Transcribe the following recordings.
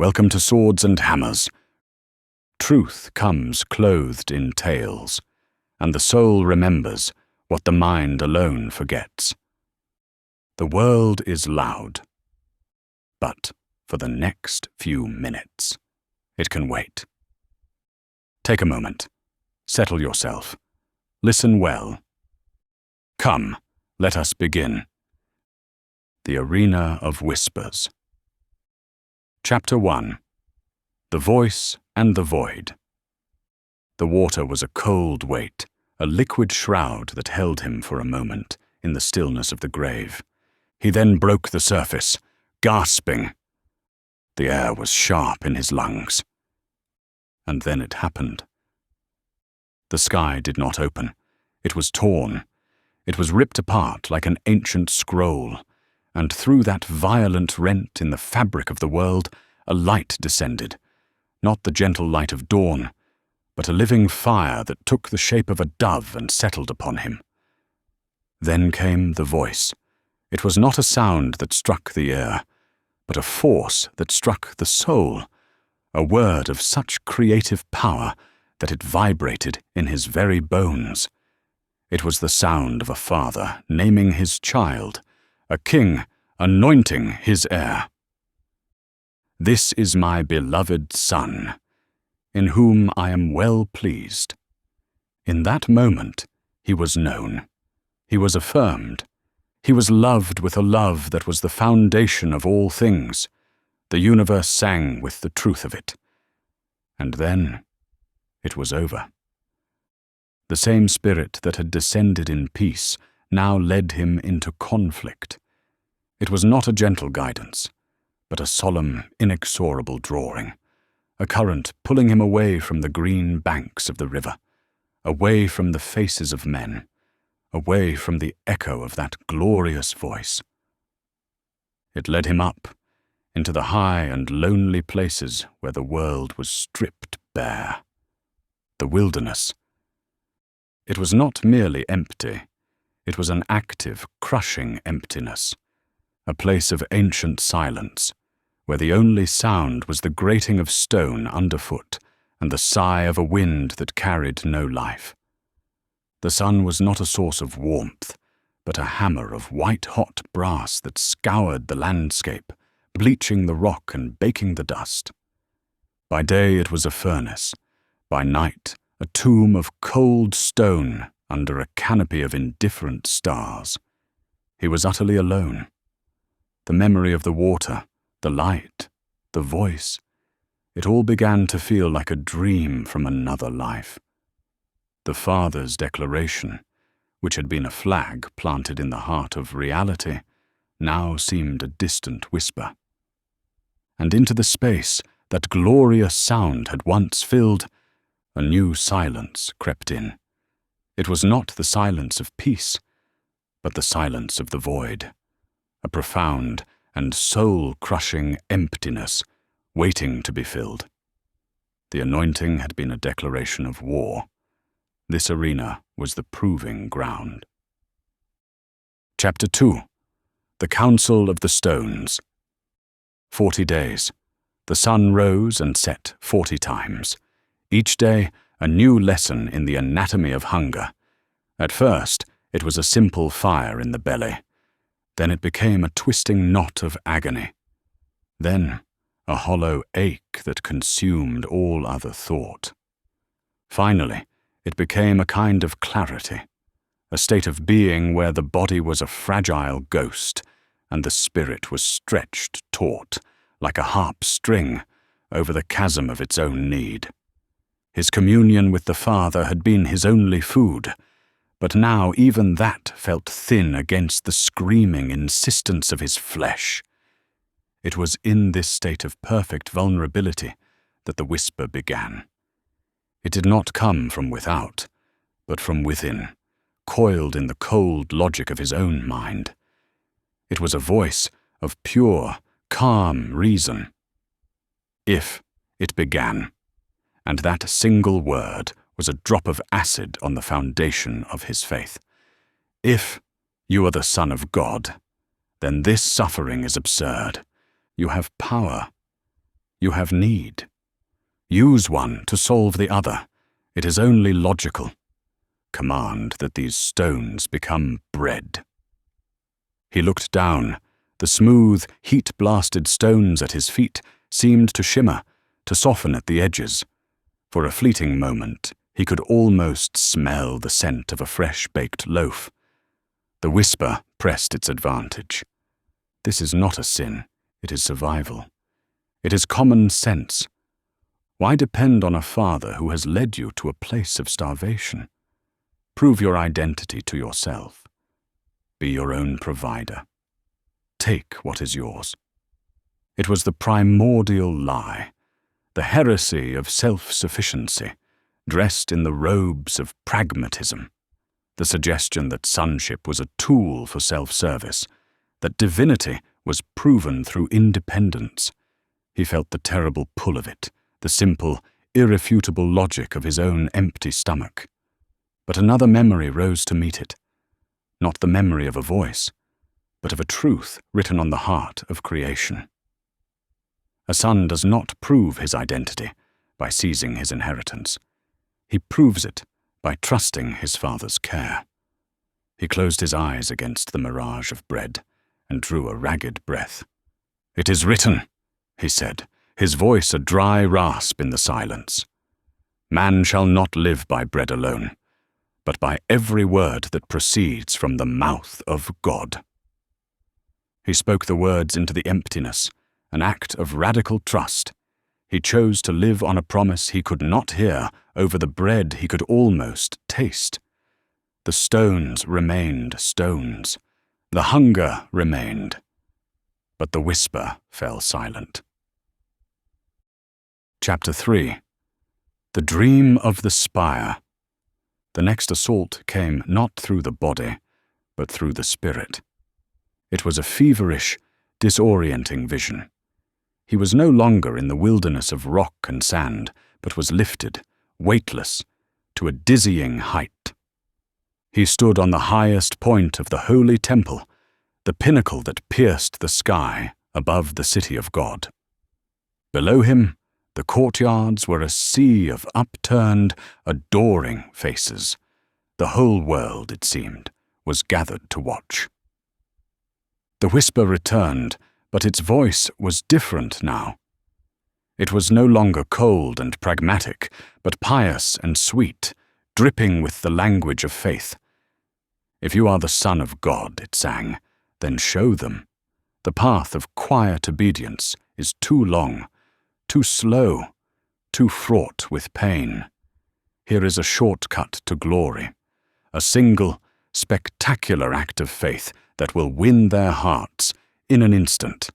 Welcome to Swords and Hammers. Truth comes clothed in tales, and the soul remembers what the mind alone forgets. The world is loud, but for the next few minutes, it can wait. Take a moment. Settle yourself. Listen well. Come, let us begin. The Arena of Whispers. Chapter 1. The Voice and the Void. The water was a cold weight, a liquid shroud that held him for a moment in the stillness of the grave. He then broke the surface, gasping. The air was sharp in his lungs. And then it happened. The sky did not open. It was torn. It was ripped apart like an ancient scroll, and through that violent rent in the fabric of the world, a light descended, not the gentle light of dawn, but a living fire that took the shape of a dove and settled upon him. Then came the voice. It was not a sound that struck the ear, but a force that struck the soul, a word of such creative power that it vibrated in his very bones. It was the sound of a father naming his child, a king anointing his heir. This is my beloved son, in whom I am well pleased. In that moment, he was known. He was affirmed. He was loved with a love that was the foundation of all things. The universe sang with the truth of it. And then, it was over. The same spirit that had descended in peace now led him into conflict. It was not a gentle guidance, but a solemn, inexorable drawing, a current pulling him away from the green banks of the river, away from the faces of men, away from the echo of that glorious voice. It led him up, into the high and lonely places where the world was stripped bare. The wilderness. It was not merely empty. It was an active, crushing emptiness, a place of ancient silence, where the only sound was the grating of stone underfoot and the sigh of a wind that carried no life. The sun was not a source of warmth, but a hammer of white-hot brass that scoured the landscape, bleaching the rock and baking the dust. By day it was a furnace, by night a tomb of cold stone under a canopy of indifferent stars. He was utterly alone. The memory of the water, the light, the voice, it all began to feel like a dream from another life. The Father's declaration, which had been a flag planted in the heart of reality, now seemed a distant whisper. And into the space that glorious sound had once filled, a new silence crept in. It was not the silence of peace, but the silence of the void, a profound and soul-crushing emptiness waiting to be filled. The anointing had been a declaration of war. This arena was the proving ground. Chapter 2. The Counsel of the Stones. 40 days. The sun rose and set 40 times. Each day, a new lesson in the anatomy of hunger. At first, it was a simple fire in the belly. Then it became a twisting knot of agony. Then, a hollow ache that consumed all other thought. Finally, it became a kind of clarity, a state of being where the body was a fragile ghost and the spirit was stretched taut, like a harp string, over the chasm of its own need. His communion with the Father had been his only food, but now even that felt thin against the screaming insistence of his flesh. It was in this state of perfect vulnerability that the whisper began. It did not come from without, but from within, coiled in the cold logic of his own mind. It was a voice of pure, calm reason. If it began, and that single word was a drop of acid on the foundation of his faith. If you are the Son of God, then this suffering is absurd. You have power. You have need. Use one to solve the other. It is only logical. Command that these stones become bread. He looked down. The smooth, heat-blasted stones at his feet seemed to shimmer, to soften at the edges. For a fleeting moment, he could almost smell the scent of a fresh-baked loaf. The whisper pressed its advantage. This is not a sin, it is survival. It is common sense. Why depend on a father who has led you to a place of starvation? Prove your identity to yourself. Be your own provider. Take what is yours. It was the primordial lie, the heresy of self-sufficiency, dressed in the robes of pragmatism, the suggestion that sonship was a tool for self-service, that divinity was proven through independence. He felt the terrible pull of it, the simple, irrefutable logic of his own empty stomach. But another memory rose to meet it, not the memory of a voice, but of a truth written on the heart of creation. A son does not prove his identity by seizing his inheritance. He proves it by trusting his father's care. He closed his eyes against the mirage of bread and drew a ragged breath. "It is written," he said, his voice a dry rasp in the silence. "Man shall not live by bread alone, but by every word that proceeds from the mouth of God." He spoke the words into the emptiness, an act of radical trust. He chose to live on a promise he could not hear over the bread he could almost taste. The stones remained stones. The hunger remained. But the whisper fell silent. Chapter 3. The Dream of the Spire. The next assault came not through the body, but through the spirit. It was a feverish, disorienting vision. He was no longer in the wilderness of rock and sand, but was lifted, weightless, to a dizzying height. He stood on the highest point of the holy temple, the pinnacle that pierced the sky above the city of God. Below him, the courtyards were a sea of upturned, adoring faces. The whole world, it seemed, was gathered to watch. The whisper returned, but its voice was different now. It was no longer cold and pragmatic, but pious and sweet, dripping with the language of faith. "If you are the Son of God," it sang, "then show them. The path of quiet obedience is too long, too slow, too fraught with pain. Here is a shortcut to glory, a single, spectacular act of faith that will win their hearts in an instant.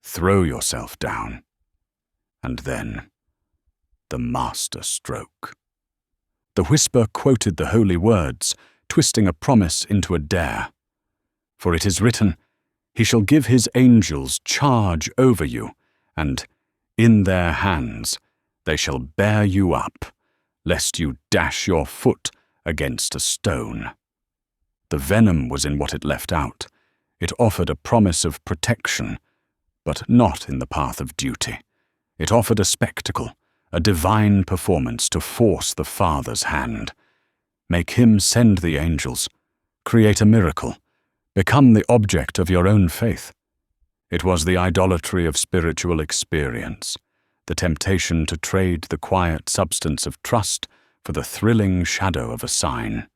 Throw yourself down." And then, the master stroke. The whisper quoted the holy words, twisting a promise into a dare. "For it is written, He shall give His angels charge over you, and in their hands they shall bear you up, lest you dash your foot against a stone." The venom was in what it left out. It offered a promise of protection, but not in the path of duty. It offered a spectacle, a divine performance to force the Father's hand. Make Him send the angels. Create a miracle. Become the object of your own faith. It was the idolatry of spiritual experience, the temptation to trade the quiet substance of trust for the thrilling shadow of a sign,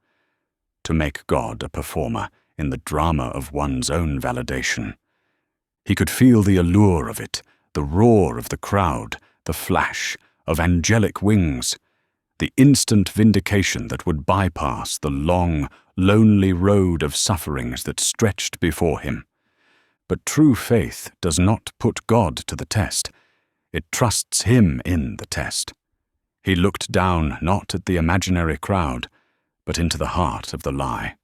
to make God a performer in the drama of one's own validation. He could feel the allure of it, the roar of the crowd, the flash of angelic wings, the instant vindication that would bypass the long, lonely road of sufferings that stretched before him. But true faith does not put God to the test. It trusts Him in the test. He looked down not at the imaginary crowd, but into the heart of the lie.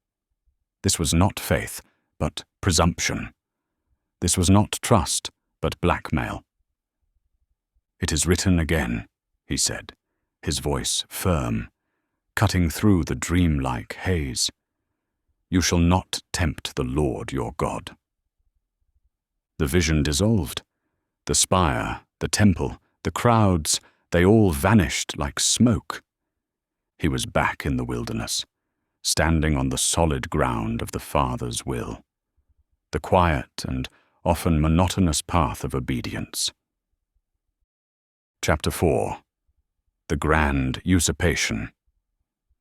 This was not faith, but presumption. This was not trust, but blackmail. "It is written again," he said, his voice firm, cutting through the dreamlike haze. "You shall not tempt the Lord your God." The vision dissolved. The spire, the temple, the crowds, they all vanished like smoke. He was back in the wilderness, standing on the solid ground of the Father's will, the quiet and often monotonous path of obedience. Chapter 4. The Grand Usurpation.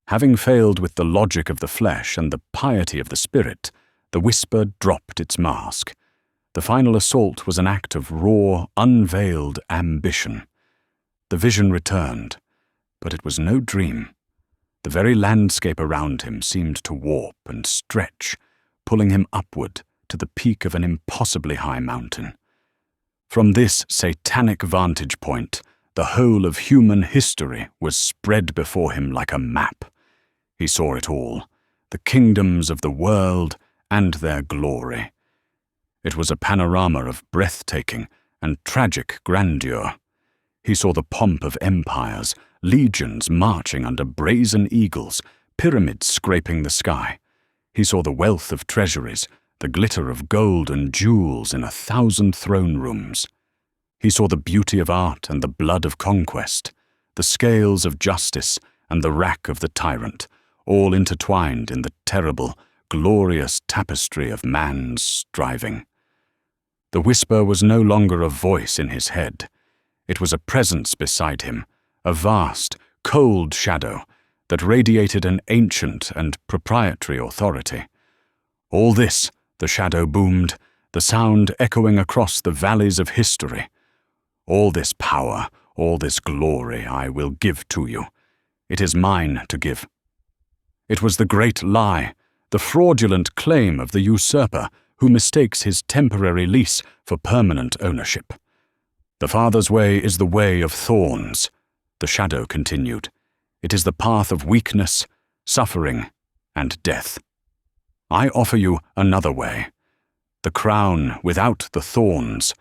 Having failed with the logic of the flesh and the piety of the spirit, the whisper dropped its mask. The final assault was an act of raw, unveiled ambition. The vision returned, but it was no dream. The very landscape around him seemed to warp and stretch, pulling him upward to the peak of an impossibly high mountain. From this satanic vantage point, the whole of human history was spread before him like a map. He saw it all, the kingdoms of the world and their glory. It was a panorama of breathtaking and tragic grandeur. He saw the pomp of empires, legions marching under brazen eagles, pyramids scraping the sky. He saw the wealth of treasuries, the glitter of gold and jewels in 1,000 throne rooms. He saw the beauty of art and the blood of conquest, the scales of justice and the rack of the tyrant, all intertwined in the terrible, glorious tapestry of man's striving. The whisper was no longer a voice in his head. It was a presence beside him, a vast, cold shadow that radiated an ancient and proprietary authority. All this, the shadow boomed, the sound echoing across the valleys of history. All this power, all this glory I will give to you. It is mine to give. It was the great lie, the fraudulent claim of the usurper who mistakes his temporary lease for permanent ownership. The Father's way is the way of thorns, the shadow continued. It is the path of weakness, suffering, and death. I offer you another way. The crown without the thorns,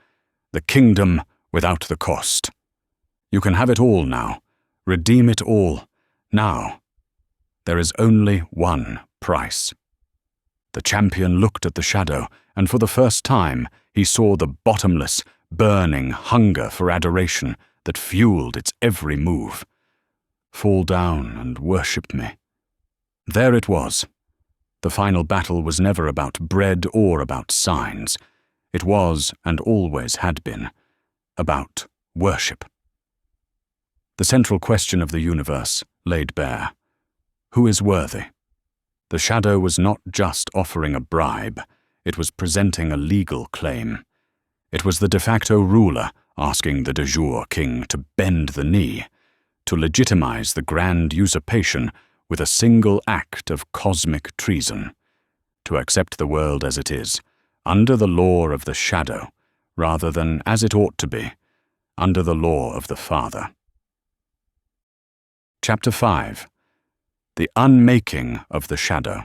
the kingdom without the cost. You can have it all now. Redeem it all, now. There is only one price. The champion looked at the shadow, and for the first time he saw the bottomless, burning hunger for adoration that fueled its every move. Fall down and worship me. There it was. The final battle was never about bread or about signs. It was, and always had been, about worship. The central question of the universe laid bare. Who is worthy? The shadow was not just offering a bribe, it was presenting a legal claim. It was the de facto ruler asking the de jure king to bend the knee, to legitimize the grand usurpation with a single act of cosmic treason, to accept the world as it is, under the law of the shadow, rather than as it ought to be, under the law of the Father. Chapter 5. The Unmaking of the Shadow.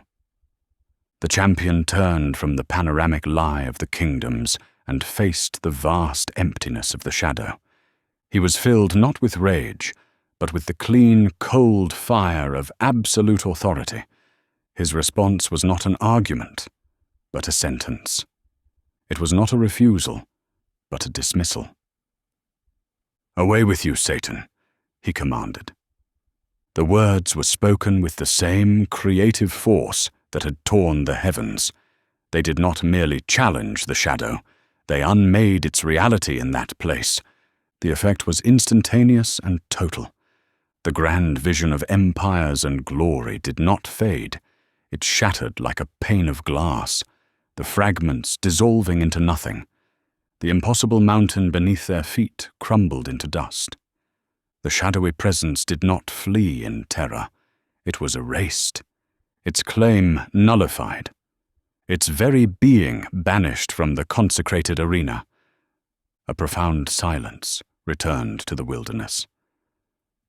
The champion turned from the panoramic lie of the kingdoms and faced the vast emptiness of the shadow. He was filled not with rage, but with the clean, cold fire of absolute authority. His response was not an argument, but a sentence. It was not a refusal, but a dismissal. "Away with you, Satan," he commanded. The words were spoken with the same creative force that had torn the heavens. They did not merely challenge the shadow, they unmade its reality in that place. The effect was instantaneous and total. The grand vision of empires and glory did not fade. It shattered like a pane of glass, the fragments dissolving into nothing. The impossible mountain beneath their feet crumbled into dust. The shadowy presence did not flee in terror. It was erased, its claim nullified, its very being banished from the consecrated arena. A profound silence returned to the wilderness.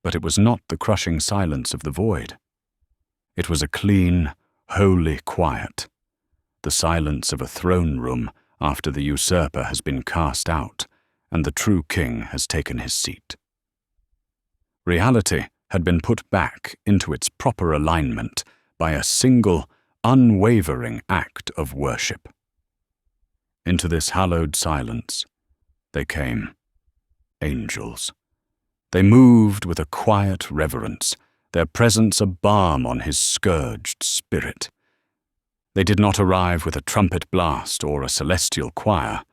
But it was not the crushing silence of the void. It was a clean, holy quiet, the silence of a throne room after the usurper has been cast out and the true king has taken his seat. Reality had been put back into its proper alignment by a single, unwavering act of worship. Into this hallowed silence they came, angels. They moved with a quiet reverence, their presence a balm on his scourged spirit. They did not arrive with a trumpet blast or a celestial choir.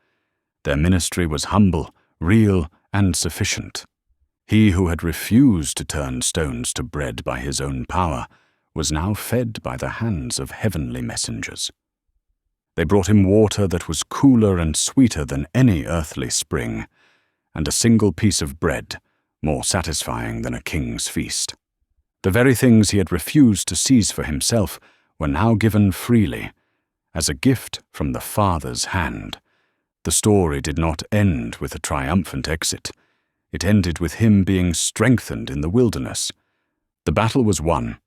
Their ministry was humble, real, and sufficient. He who had refused to turn stones to bread by his own power was now fed by the hands of heavenly messengers. They brought him water that was cooler and sweeter than any earthly spring, and a single piece of bread, more satisfying than a king's feast. The very things he had refused to seize for himself were now given freely, as a gift from the Father's hand. The story did not end with a triumphant exit. It ended with him being strengthened in the wilderness. The battle was won,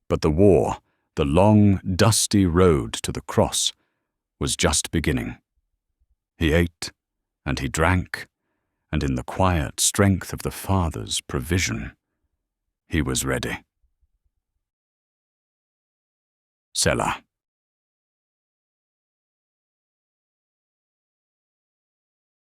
but the war, the long, dusty road to the cross, was just beginning. He ate, and he drank, and in the quiet strength of the Father's provision, he was ready. Selah.